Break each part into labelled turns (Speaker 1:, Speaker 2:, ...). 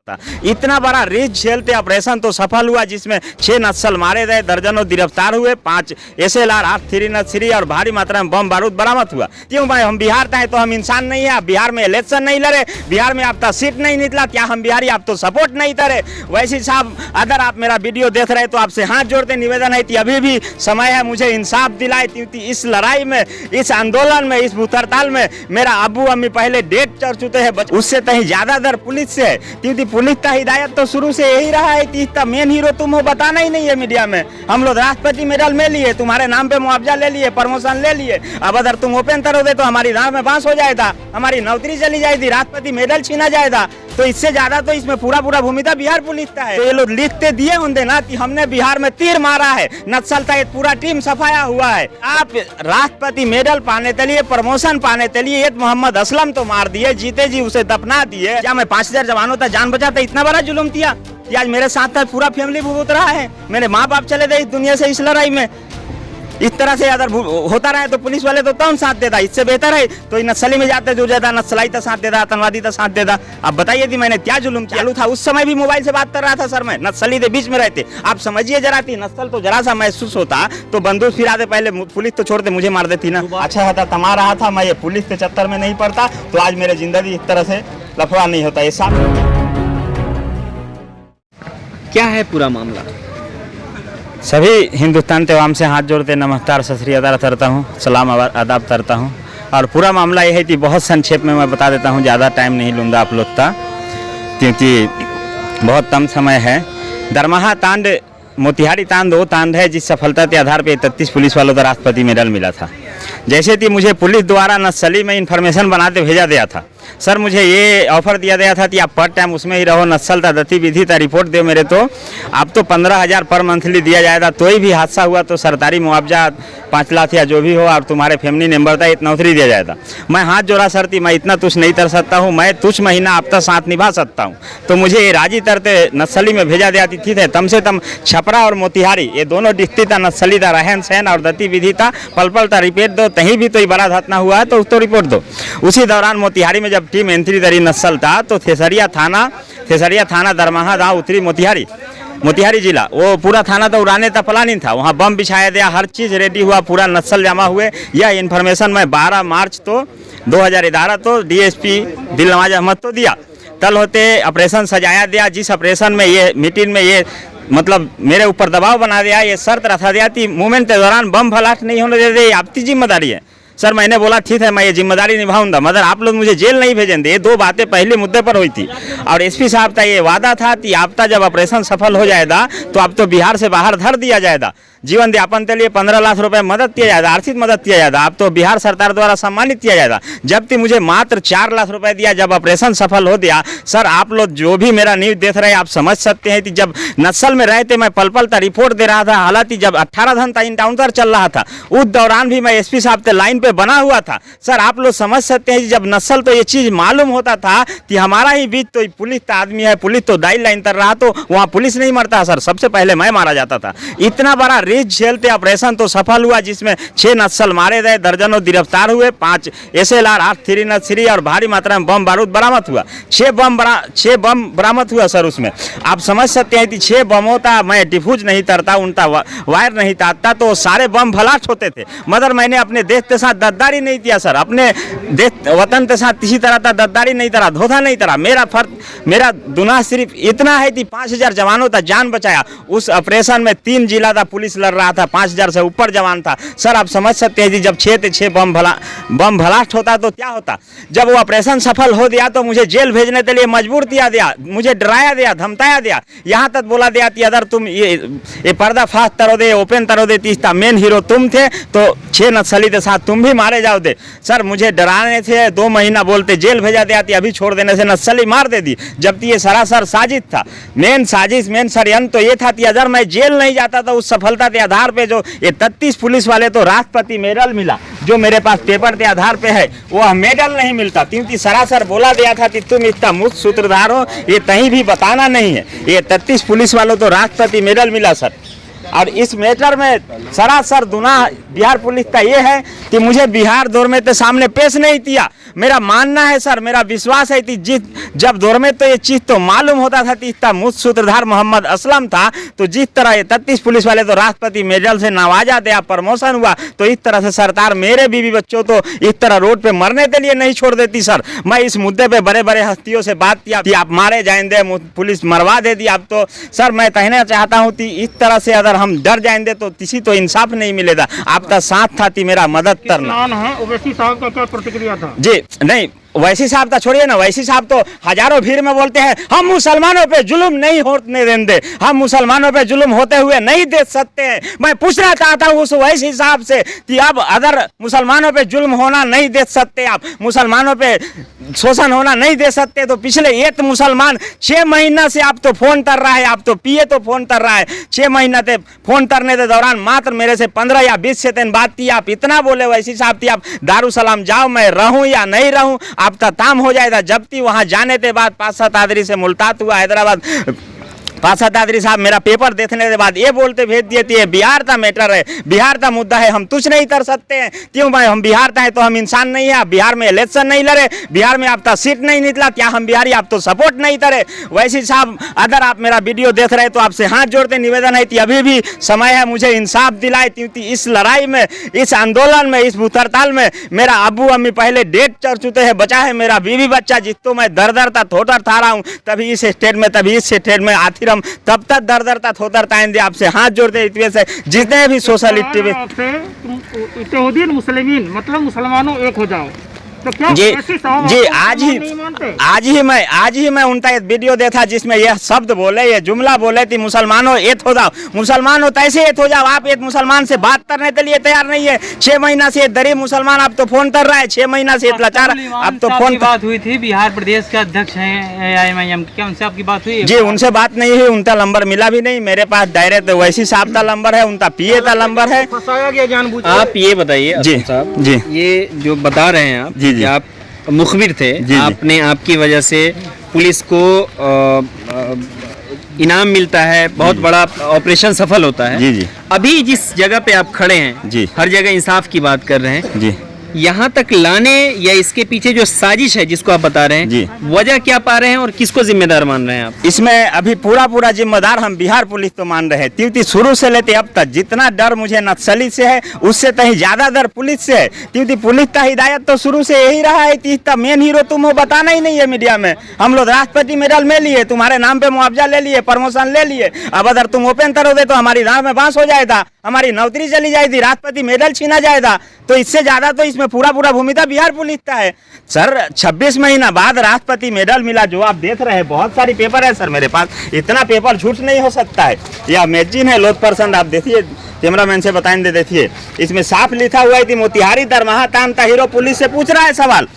Speaker 1: इतना बड़ा रिस्क झेलते ऑपरेशन तो सफल हुआ, जिसमें 6 नक्सल मारे गए, दर्जनों गिरफ्तार हुए, 5 SLR 8-3 और भारी मात्रा में बम बारूद बरामद हुआ। क्यों भाई, हम बिहार का है तो हम इंसान नहीं है? बिहार में इलेक्शन नहीं लड़े, बिहार में आप सीट नहीं निकला, क्या हम बिहारी आप तो सपोर्ट नहीं करे? वैसे साहब, अगर आप मेरा वीडियो देख रहे तो आपसे हाथ जोड़ते निवेदन है कि अभी भी समय है, मुझे इंसाफ दिलाए, क्योंकि इस लड़ाई में, इस आंदोलन में, इस भूतहड़ताल में मेरा अबू अम्मी पहले डेट कर चुके हैं, उससे कहीं ज्यादा दर पुलिस से है, क्योंकि पुलिस का हिदायत तो शुरू से यही रहा है कि इसका मेन हीरो तुम हो, बताना ही नहीं है मीडिया में। हम लोग राष्ट्रपति मेडल में लिए, तुम्हारे नाम पे मुआवजा ले लिए, प्रमोशन ले लिए, अब अगर तुम ओपन करोगे तो हमारी राह में बांस हो जाएगा, हमारी नौकरी चली जाएगी, राष्ट्रपति मेडल छीना जाएगा। तो इससे ज्यादा तो इसमें पूरा भूमिका बिहार पुलिस का है। तो ये लोग लिखते दिए होंगे ना कि हमने बिहार में तीर मारा है, नक्सल का एक पूरा टीम सफाया हुआ है। आप राष्ट्रपति मेडल पाने के लिए, प्रमोशन पाने के लिए एक मोहम्मद असलम तो मार दिए, जीते जी उसे दफना दिए। क्या मैं 5000 जवानों का जान बचाता? इतना बड़ा जुल्म किया कि आज मेरे साथ पूरा फैमिली भुगत रहा है, मेरे माँ बाप चले गए इस दुनिया से इस लड़ाई में। इस तरह से अगर होता रहे तो पुलिस वाले तो कौन साथ देता? इससे बेहतर है तो नक्सली में जाते जो ज्यादा नक्सलाई का साथ देता, आतंकवादी का साथ देता। अब बताइए कि मैंने क्या जुल्म किया था? उस समय भी मोबाइल से बात कर रहा था सर, मैं नक्सली के बीच में रहते। आप समझिए जरा, थी नक्सल तो जरा सा महसूस होता तो बंदूक फिरा दे, पहले पुलिस तो छोड़ते, मुझे मार देती ना। अच्छा था, तमा रहा था, मैं ये पुलिस के चक्कर में नहीं पड़ता तो आज मेरी जिंदगी इस तरह से लफड़ा नहीं होता। ये सब
Speaker 2: क्या है पूरा मामला?
Speaker 1: सभी हिंदुस्तान तेवाम से हाथ जोड़ते नमस्कार सत श्री अकाल करता हूँ, सलाम आदाब करता हूँ। और पूरा मामला यह है कि बहुत संक्षेप में मैं बता देता हूँ, ज़्यादा टाइम नहीं लूँगा आप लोग का, क्योंकि बहुत कम समय है। दरमाहा तांड, मोतिहारी तांड 2 तांड है, जिस सफलता के आधार पर 31 पुलिस वालों को राष्ट्रपति मेडल मिला था। जैसे कि मुझे पुलिस द्वारा नक्सली में इन्फॉर्मेशन बनाते भेजा गया था। सर, मुझे ये ऑफर दिया गया था कि आप पर टाइम उसमें ही रहो, नक्सल का गतिविधि का रिपोर्ट दो मेरे, तो आप तो 15,000 पर मंथली दिया जाएगा, कोई भी हादसा हुआ तो सरकारी मुआवजा 5 लाख या जो भी हो, और तुम्हारे फैमिली मेंबर का इतना नौकरी दिया जाएगा। मैं हाथ जोड़ा सर थी, मैं इतना तुझ नहीं कर सकता हूँ, मैं कुछ महीना आपका साथ निभा सकता हूँ। तो मुझे ये राजी तरते नक्सली में भेजा दिया थी, ठीक है, कम से कम छपरा और मोतिहारी ये दोनों डिस्ट्रिक्ट का नक्सली का रहन सहन और गतिविधि था, पल पल का रिपोर्ट दो, कहीं भी कोई बड़ा घटना हुआ है तो उसको रिपोर्ट दो। उसी दौरान मोतिहारी में जब टीम एंट्री दरी नक्सल था तो थेसरिया थाना दरमाहा गाँव उतरी, मोतिहारी जिला, वो पूरा थाना तो उड़ाने का प्लानिंग था, वहाँ बम बिछाया गया, हर चीज़ रेडी हुआ, पूरा नक्सल जमा हुए। यह इन्फॉर्मेशन मैं 12 मार्च तो 2011 तो DSP दिलनवाज अहमद तो दिया। कल होते ऑपरेशन सजाया गया, जिस ऑपरेशन में ये मीटिंग में ये मतलब मेरे ऊपर दबाव बना दिया, ये शर्त रखा दिया कि मूवमेंट के दौरान बम ब्लास्ट नहीं होने दे दे, आपकी जिम्मेदारी है। सर, मैंने बोला ठीक है, मैं ये जिम्मेदारी निभाऊंगा, मगर आप लोग मुझे जेल नहीं भेजेंगे। ये 2 बातें पहले मुद्दे पर हुई थी। और SP साहब का ये वादा था कि आपका जब ऑपरेशन सफल हो जाएगा तो आप तो बिहार से बाहर धर दिया जाएगा, जीवन यापन के लिए 15 लाख रुपए मदद किया जाएगा, आर्थिक मदद किया जाएगा, आप तो बिहार सरकार द्वारा सम्मानित किया जाएगा। जबकि मुझे मात्र 4 लाख रुपए दिया जब ऑपरेशन सफल हो गया। सर, आप लोग जो भी मेरा न्यूज़ देख रहे हैं, आप समझ सकते हैं कि जब नक्सल में रहते मैं पल पल का रिपोर्ट दे रहा था, हालांकि जब 18 घंटा इनकाउंटर चल रहा था उस दौरान भी मैं SP साहब के लाइन पे बना हुआ था। सर, आप लोग समझ सकते हैं जब नक्सल तो ये चीज़ मालूम होता था कि हमारा ही बीच तो पुलिस का आदमी है, पुलिस तो दाई लाइन कर रहा, तो वहाँ पुलिस नहीं मरता सर, सबसे पहले मैं मारा जाता था। इतना बड़ा रिस्क झेलते ऑपरेशन तो सफल हुआ, जिसमें 6 नक्सल मारे गए, दर्जनों गिरफ्तार हुए, 5 SLR 8-3 और भारी मात्रा में बम बारूद बरामद हुआ। 6 बम बरामद हुआ सर। उसमें आप समझ सकते हैं कि 6 बमों का मैं डिफ्यूज नहीं करता, उनका वायर नहीं ताकता तो सारे बम ब्लास्ट होते थे। मगर मैंने अपने देश के साथ गद्दारी नहीं किया सर, अपने देश वतन के साथ किसी तरह का गद्दारी नहीं करा, धोखा नहीं करा। मेरा गुनाह सिर्फ इतना है कि 5000 जवानों का जान बचाया। उस ऑपरेशन में 3 जिला का पुलिस लड़ रहा था, 5000 से ऊपर जवान था। सर, आप समझ सकते हैं कि जब 6 बम ब्लास्ट होता तो क्या होता। जब वो ऑपरेशन सफल हो गया तो मुझे जेल भेजने के लिए मजबूर किया गया, मुझे डराया गया, धमकाया गया, यहाँ तक बोला गया कि अगर तुम ये पर्दाफाश करो दे, ओपन करो दे, तीसरा मेन हीरो तुम थे तो 6 नक्सली के साथ तुम भी मारे जाओ दे। सर, मुझे डराने थे, 2 महीना बोलते जेल भेजा दिया, अभी छोड़ देने से नक्सली मार दे दी, जबकि ये सरासर साजिश था। मेन षड्यंत्र तो ये था कि अगर मैं जेल नहीं जाता तो उस सफलता के आधार पे जो ये 33 पुलिस वाले तो राष्ट्रपति मेडल मिला, जो मेरे पास पेपर के आधार पे है वो मेडल नहीं मिलता, क्योंकि सरासर बोला गया था कि तुम इसका मुख्य सूत्रधार हो, ये कहीं भी बताना नहीं है। ये 33 पुलिस वालों तो राष्ट्रपति मेडल मिला सर। और इस मैटर में सरासर गुनाह बिहार पुलिस का ये है कि मुझे बिहार दौर के सामने पेश नहीं किया। मेरा मानना है सर, मेरा विश्वास है कि जब दौर में तो ये चीज़ तो मालूम होता था कि इसका मुख्य सूत्रधार मोहम्मद असलम था, तो जिस तरह ये 33 पुलिस वाले तो राष्ट्रपति मेडल से नवाजा दिया, प्रमोशन हुआ, तो इस तरह से सरकार मेरे बीवी बच्चों तो इस तरह रोड पे मरने के लिए नहीं छोड़ देती। सर मैं इस मुद्दे पे बड़े बड़े हस्तियों से बात किया कि आप मारे जाएंगे, पुलिस मरवा दे दी। आप तो सर मैं कहना चाहता हूँ कि इस तरह से अगर हम डर जाएंगे तो किसी तो इंसाफ नहीं मिलेगा। आपका साथ था कि मेरा मदद करना
Speaker 3: है। ओवैसी साहब का क्या प्रतिक्रिया था?
Speaker 1: जी नहीं, वैसी साहब का छोड़िए ना, वैसी साहब तो हजारों भीड़ में बोलते हैं हम मुसलमानों पे जुल्म नहीं होने देंगे, हम मुसलमानों पे जुल्म होते हुए नहीं देख सकते हैं। मैं पूछना चाहता हूँ उस वैसी साहब से कि अब अगर मुसलमानों पे जुल्म होना नहीं देख सकते, आप मुसलमानों पे शोषण होना नहीं दे सकते, तो पिछले एक मुसलमान 6 महीना से आप तो फोन कर रहा है, आप तो पिए तो फोन कर रहा है, 6 महीना से फोन करने के दौरान मात्र मेरे से 15 या 20 सेकंड बात की, आप इतना बोले वैसी साहब थी आप दारुसलाम जाओ, मैं रहूं या नहीं रहूं आपका काम हो जाएगा। जबकि वहां जाने के बाद 5-7 आदमी से मुलाकात हुआ हैदराबाद, 5-7 आदमी साहब मेरा पेपर देखने के बाद ये बोलते भेज दिए थे बिहार का मैटर है, बिहार का मुद्दा है, हम कुछ नहीं कर सकते हैं। क्यों भाई, हम बिहार का है तो हम इंसान नहीं है? आप बिहार में इलेक्शन नहीं लड़े, बिहार में आपका सीट नहीं निकला, क्या हम बिहारी आप तो सपोर्ट नहीं करे? वैसे साहब अगर आप मेरा वीडियो देख रहे हैं तो आपसे हाथ जोड़ते निवेदन है कि अभी भी समय है, मुझे इंसाफ दिलाए, क्योंकि इस लड़ाई में, इस आंदोलन में, इस भूतरताल में मेरा अब्बू अम्मी पहले डेट चढ़ चुके हैं, बचा है मेरा बीवी बच्चा जिसको मैं दर दर था थोटर था रहा हूँ, तभी इस स्टेट में, तभी इस स्टेट में आखिर हम तब तक दर दर तक होता आएंगे। आपसे हाथ जोड़ते इतने से जितने भी सोशल
Speaker 3: एक्टिविस्ट मुस्लिमीन मतलब मुसलमानों एक हो जाओ, तो क्या
Speaker 1: जी जी आज ही मैं उनका एक वीडियो देखा जिसमें यह शब्द बोले, ये जुमला बोले कि मुसलमानों एक हो जाओ, मुसलमानों तैसे एक हो जाओ। आप एक मुसलमान से बात करने के लिए तैयार नहीं है। 6 महीना से गरीब मुसलमान आप तो फोन कर रहा है, 6 महीना से लाचार आप तो फोन।
Speaker 4: बात हुई थी, बिहार प्रदेश के अध्यक्ष हैं AIMIM, क्या उनसे आपकी बात हुई?
Speaker 1: जी उनसे बात नहीं हुई, उनका नंबर मिला भी नहीं मेरे पास, डायरेक्ट वैसी साहब का नंबर है, उनका PA का नंबर है।
Speaker 3: फंसाया गया जानबूझ के।
Speaker 2: आप ये बताइए
Speaker 1: जी
Speaker 2: साहब,
Speaker 1: जी
Speaker 2: ये जो बता रहे हैं आप
Speaker 1: जी, जी।
Speaker 2: कि आप मुखबिर थे, आपने आपकी वजह से पुलिस को इनाम मिलता है, बहुत बड़ा ऑपरेशन सफल होता है।
Speaker 1: जी जी।
Speaker 2: अभी जिस जगह पे आप खड़े हैं
Speaker 1: जी,
Speaker 2: हर जगह इंसाफ की बात कर रहे हैं
Speaker 1: जी,
Speaker 2: यहाँ तक लाने या इसके पीछे जो साजिश है जिसको आप बता रहे हैं
Speaker 1: जी,
Speaker 2: वजह क्या पा रहे हैं और किसको जिम्मेदार मान रहे हैं आप?
Speaker 1: इसमें अभी पूरा जिम्मेदार हम बिहार पुलिस तो मान रहे हैं, क्योंकि शुरू से लेते अब तक जितना डर मुझे नक्सली से है उससे कहीं ज्यादा डर पुलिस से है, क्योंकि पुलिस का हिदायत तो शुरू से यही रहा है कि इसका मेन हीरो तुम हो, बताना ही नहीं है मीडिया में। हम लोग राष्ट्रपति मेडल में लिए, तुम्हारे नाम पे मुआवजा ले लिए, प्रमोशन ले लिए, अब अगर तुम ओपन करोगे तो हमारी राह में बांस हो जाएगा, हमारी नौकरी चली जाएगी, राष्ट्रपति मेडल छीना जाएगा। तो इससे ज्यादा तो इसमें पूरा भूमिका बिहार पुलिस का है। सर 26 महीना बाद राष्ट्रपति मेडल मिला, जो आप देख रहे हैं, बहुत सारी पेपर है सर मेरे पास, इतना पेपर झूठ नहीं हो सकता है। यह मैगजीन है लोथ परसेंट, आप देखिए, कैमरामैन से बताएंगे, देखिए इसमें साफ लिखा हुआ है कि मोतिहारी दरमाहा तानता हीरो पुलिस से पूछ रहा है सवाल,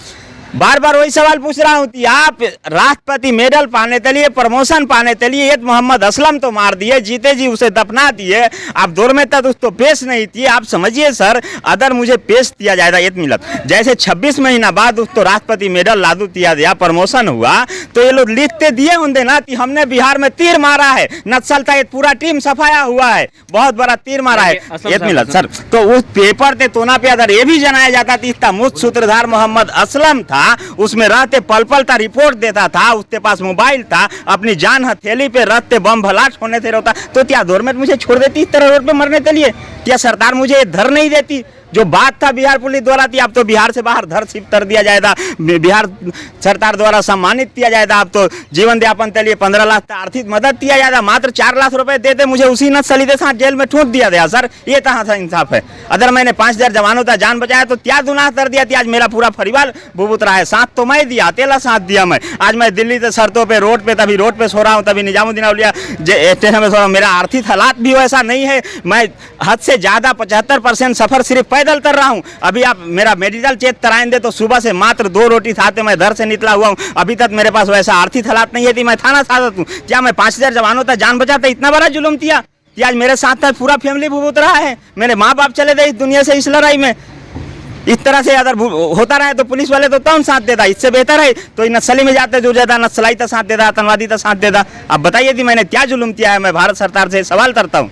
Speaker 1: बार बार वही सवाल पूछ रहा हूँ कि आप राष्ट्रपति मेडल पाने के लिए, प्रमोशन पाने के लिए एक मोहम्मद असलम तो मार दिए, जीते जी उसे दफना दिए, आप दौर में तक उसको पेश नहीं किए। आप समझिए सर, अगर मुझे पेश किया जाएगा 1 मिनट, जैसे 26 महीना बाद उसको राष्ट्रपति मेडल लागू किया गया, प्रमोशन हुआ, तो ये लोग लिखते दिए होंगे ना कि हमने बिहार में तीर मारा है, नक्सल का एक पूरा टीम सफाया हुआ है, बहुत बड़ा तीर मारा है। 1 मिनट सर, तो उस पेपर के तोना पे अगर ये भी जनाया जाता कि इसका मुख्य सूत्रधार मोहम्मद असलम था, उसमें रहते पल का रिपोर्ट देता था, उसके पास मोबाइल था, अपनी जान हथेली पे रखते बम भलाट होने से रहता, तो क्या गवर्नमेंट मुझे छोड़ देती इस तरह रोड पे मरने के लिए? क्या सरकार मुझे धर नहीं देती? जो बात था बिहार पुलिस द्वारा थी, अब तो बिहार से बाहर धर शिफ्ट कर दिया जाएगा, बिहार सरकार द्वारा सम्मानित किया जाएगा, अब तो जीवन यापन के लिए 15 लाख का आर्थिक मदद दिया जाएगा, मात्र 4 लाख रुपए देते मुझे उसी नक्सली के साथ जेल में ठूंक दिया गया। सर ये कहाँ था इंसाफ है? अगर मैंने 5000 जवानों का जान बचाया तो क्या गुनाह कर दिया थी? आज मेरा पूरा परिवार भुगत रहा है, साथ तो मैं दिया, अकेला साथ दिया मैं। आज मैं दिल्ली से सड़कों पे, रोड पे, तभी रोड पे सो रहा हूँ, तभी निजामुद्दीन औलिया स्टेशन में सो रहा हूँ। मेरा आर्थिक हालात भी वैसा नहीं है, मैं हद से ज्यादा 75% सफर सिर्फ पैदल कर रहा हूँ। अभी आप मेरा मेडिकल चेक कराएंगे तो सुबह से मात्र 2 रोटी खाते मैं घर से निकला हुआ हूँ, अभी तक मेरे पास वैसा आर्थिक हालात नहीं है कि मैं थाना साधत हूँ। क्या मैं 5000 जवानों तक जान बचाता? इतना बड़ा जुल्म किया कि आज मेरे साथ साथ पूरा फैमिली भुगत रहा है, मेरे माँ बाप चले गए इस दुनिया से इस लड़ाई में। इस तरह से अगर होता रहे तो पुलिस वाले तो कौन साथ देता? इससे बेहतर है तो नक्सली में जाते जो ज्यादा नक्सलाई का साथ देता, आतंकवादी का साथ देता। अब बताइए कि मैंने क्या जुल्म किया है? मैं भारत सरकार से सवाल करता हूँ।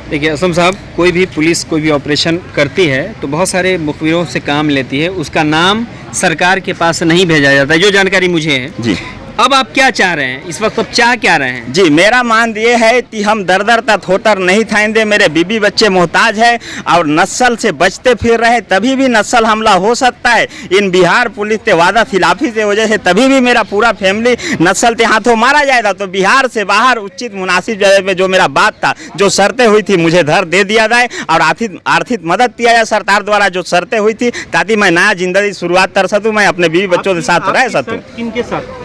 Speaker 2: देखिए असलम साहब, कोई भी पुलिस कोई भी ऑपरेशन करती है तो बहुत सारे मुखबिरों से काम लेती है, उसका नाम सरकार के पास नहीं भेजा जाता है, जो जानकारी मुझे है।
Speaker 1: जी।
Speaker 2: अब आप क्या चाह रहे हैं इस वक्त, अब चाह क्या रहे हैं?
Speaker 1: जी, मेरा मान ये है कि हम दर दर तक होटर नहीं थाएंगे, मेरे बीबी बच्चे मोहताज है और नस्ल से बचते फिर रहे, तभी भी नस्ल हमला हो सकता है। इन बिहार पुलिस के वादा खिलाफी से वजह से तभी भी मेरा पूरा फैमिली नस्ल के हाथों मारा जाएगा। तो बिहार से बाहर उचित मुनासिब जगह पे जो मेरा बात था, जो शर्तें हुई थी, मुझे धर दे दिया जाए और आर्थिक मदद किया जाए सरकार द्वारा, जो शर्तें हुई थी, ताकि मैं नया जिंदगी शुरुआत कर सकूँ, मैं अपने बीवी बच्चों के साथ रह सकूँ।
Speaker 3: किनके साथ?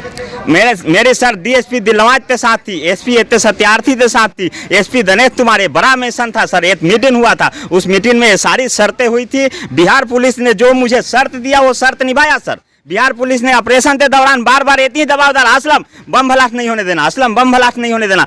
Speaker 1: मेरे सर डीएसपी दिलवाज के साथ थी, एसपी एते सत्यार्थी के साथ थी, एसपी दिनेश तुम्हारे बड़ा मिशन था सर, एक मीटिंग हुआ था, उस मीटिंग में ये सारी शर्तें हुई थी। बिहार पुलिस ने जो मुझे शर्त दिया वो शर्त निभाया सर। बिहार पुलिस ने ऑपरेशन के दौरान बार बार इतनी दबावदार, असलम बम ब्लास्ट नहीं होने देना, असलम बम ब्लास्ट नहीं होने देना।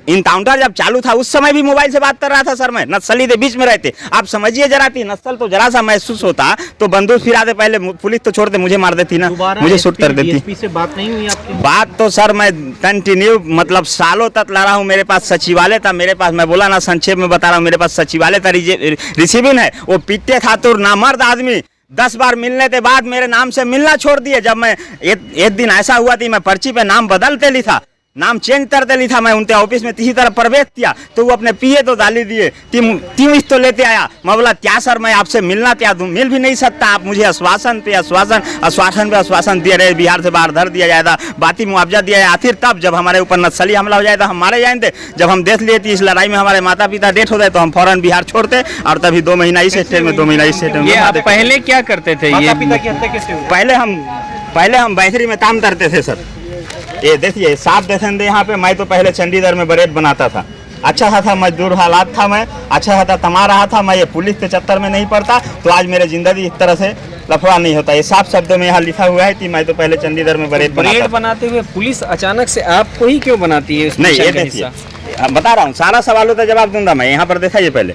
Speaker 1: इनकाउंटर जब चालू था उस समय भी मोबाइल से बात कर रहा था सर, मैं नक्सली के बीच में रहते। आप समझिए जरा, थी नस्ल तो जरा सा महसूस होता तो बंदूक फिरा दे, पहले पुलिस तो छोड़ते मुझे मार देती ना, मुझे शूट कर देती।
Speaker 3: डीएसपी से बात नहीं हुई आपकी?
Speaker 1: बात तो सर मैं कंटिन्यू मतलब सालों तक ला रहा हूँ, मेरे पास सचिवालय था, मेरे पास, मैं बोला ना संक्षेप में बता रहा हूँ, मेरे पास सचिवालय था, रिसीविंग है, वो पीटे खातुर नामर्द आदमी 10 बार मिलने के बाद मेरे नाम से मिलना छोड़ दिए। जब मैं एक दिन ऐसा हुआ थी, मैं पर्ची पे नाम बदलते ली था, नाम चेंज करते ली था, मैं उनके ऑफिस में किसी तरह प्रवेश किया तो वो अपने पीए तो डाली दिए, तीन तो लेते आया। मैं बोला क्या सर, मैं आपसे मिलना क्या दूँ, मिल भी नहीं सकता, आप मुझे आश्वासन पे आश्वासन दिए रहे, बिहार से बाहर धर दिया जाएगा, बाती मुआवजा दिया जाए। आखिर तब जब हमारे ऊपर नक्सली हमला हो जाएगा हम मारे जाएंगे। जब हम देख लिए थी इस लड़ाई में हमारे माता पिता डेथ हो गए तो हम फौरन बिहार छोड़ते और तभी 2 महीना इस स्टेट में 2 महीना इस स्टेट में।
Speaker 2: ये आप पहले क्या करते थे? ये
Speaker 3: पिता की हत्या कैसे हुई?
Speaker 1: पहले हम बैथरी में काम करते थे सर। ये देखिए साफ देखें दे यहाँ पे, मैं तो पहले चंडीगढ़ में ब्रेड बनाता था, अच्छा था मजदूर हालात था, मैं अच्छा था कमा रहा था, मैं ये पुलिस के चक्कर में नहीं पड़ता तो आज मेरे जिंदगी इस तरह से लफड़ा नहीं होता। ये साफ शब्दों में यहाँ लिखा हुआ है कि मैं तो पहले चंडीगढ़ में ब्रेड
Speaker 2: बनाते हुए पुलिस अचानक से आपको ही क्यों बनाती है?
Speaker 1: नहीं, ये देखिए बता रहा हूँ, सारा सवालों का जवाब दूंगा मैं। यहाँ पर देखा ये पहले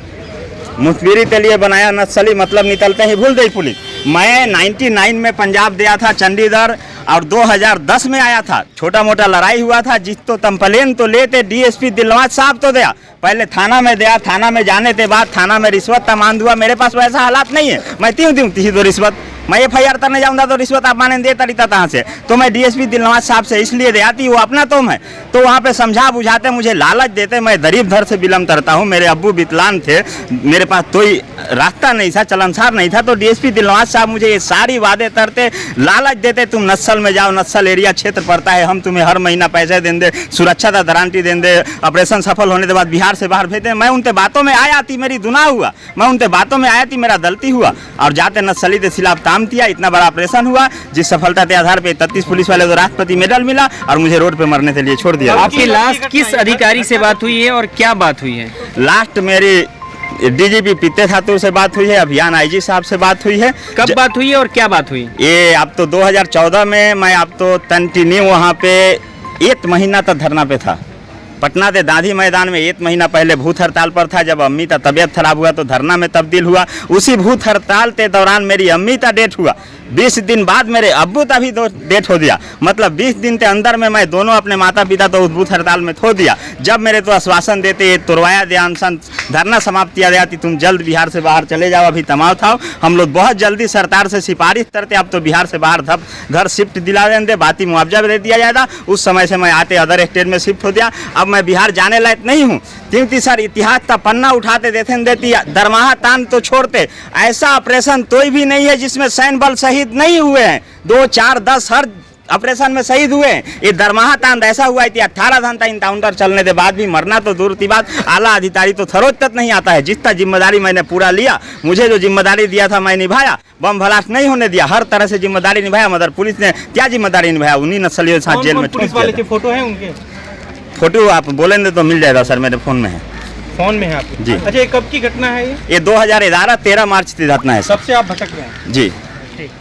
Speaker 1: मुखबिरी के लिए बनाया नक्सली, मतलब निकलते ही भूल गई पुलिस। मैं 99 में पंजाब गया था चंडीगढ़ और 2010 में आया था, छोटा मोटा लड़ाई हुआ था, जिस तो कंप्लेन तो लेते डीएसपी दिलवाज साहब तो दिया, पहले थाना में गया, थाना में जाने के बाद थाना में रिश्वत का मान हुआ। मेरे पास वैसा हालात नहीं है, मैं तीन दो रिश्वत, मैं FIR करने जाऊंगा तो रिश्वत आप माने दे तरीका कहाँ से, तो मैं डीएसपी दिलवाज साहब से इसलिए दे आती, वो अपना तो मैं तो वहाँ पे समझा बुझाते, मुझे लालच देते। मैं गरीब घर से बिलम करता हूँ, मेरे अब्बू विकलांग थे, मेरे पास कोई रास्ता नहीं था, चलनसार नहीं था, तो डीएसपी दिलवाज साहब मुझे ये सारी वादे करते, लालच देते, तुम नस्ल में जाओ, नस्ल एरिया क्षेत्र पड़ता है, हम तुम्हें हर महीना पैसे देंगे, सुरक्षा का गारंटी देंगे, ऑपरेशन सफल होने के बाद बिहार से बाहर भेज दें। मैं उनके बातों में आया थी, मेरी गुनाह हुआ, मैं उनके बातों में आया थी, मेरा गलती हुआ और जाते नस्ली के खिलाफ काम किया, इतना बड़ा ऑपरेशन हुआ, जिस सफलता के आधार पे 33 पुलिस वाले को राष्ट्रपति मेडल मिला और मुझे रोड पे मरने के लिए छोड़ दिया।
Speaker 2: आपकी लास्ट किस अधिकारी से बात हुई है और क्या बात हुई है?
Speaker 1: लास्ट मेरी डीजीपी पीते ठाकुर से बात हुई है, अभियान आईजी साहब से बात हुई है।
Speaker 2: कब बात हुई है और क्या बात हुई?
Speaker 1: ये अब तो 2014 में मैं अब तो कंटिन्यू वहाँ पे 1 महीना तक धरना पे था, पटना के गांधी मैदान में 1 महीना पहले भूख हड़ताल पर था। जब अम्मी का तबीयत खराब हुआ तो धरना में तब्दील हुआ। उसी भूख हड़ताल के दौरान मेरी अम्मी का डेथ हुआ, 20 दिन बाद मेरे अब्बू का भी डेथ हो दिया, मतलब 20 दिन के अंदर में मैं दोनों अपने माता पिता तो उस भूख हड़ताल में खो दिया। जब मेरे तो आश्वासन देते, तोड़वाया गया, अनशन धरना समाप्त किया गया कि तुम जल्द बिहार से बाहर चले जाओ, अभी तमाम था, हम लोग बहुत जल्दी सरकार से सिफारिश करते, अब तो बिहार से बाहर घर शिफ्ट दिला देंगे, बाती मुआवजा भी दे दिया जाएगा। उस समय से मैं आते अदर स्टेट में शिफ्ट हो गया, अब मैं बिहार जाने लायक नहीं हूँ, क्योंकि सर इतिहास का पन्ना उठाते देती, दरमाहा तान तो छोड़ते, ऐसा ऑपरेशन कोई भी नहीं है जिसमें सैन्य बल शहीद नहीं हुए हैं, 2, 4, 10 हर ऑपरेशन में शहीद हुए हैं। ये दरमाहा तान ऐसा हुआ है कि 18 घंटा इनकाउंटर चलने के बाद भी मरना तो दूर की बात, आला अधिकारी तो थरोज तक नहीं आता है। जितना जिम्मेदारी मैंने पूरा लिया, मुझे जो जिम्मेदारी दिया था मैं निभाया, बम ब्लास्ट नहीं होने दिया, हर तरह से जिम्मेदारी निभाया। मगर पुलिस ने क्या जिम्मेदारी निभाया, उन्हीं नक्सलियों के साथ जेल में
Speaker 3: पुलिस वाले के फोटो है उनके?
Speaker 1: फोटो आप बोलेंगे तो मिल जाएगा सर, मेरे फोन में है।
Speaker 3: फोन में है आपके?
Speaker 1: जी।
Speaker 3: अच्छा, ये कब की घटना है? ये
Speaker 1: 2011 13 मार्च की घटना है सर।
Speaker 3: सबसे आप भटक गए हैं?
Speaker 1: जी।
Speaker 3: ठीक।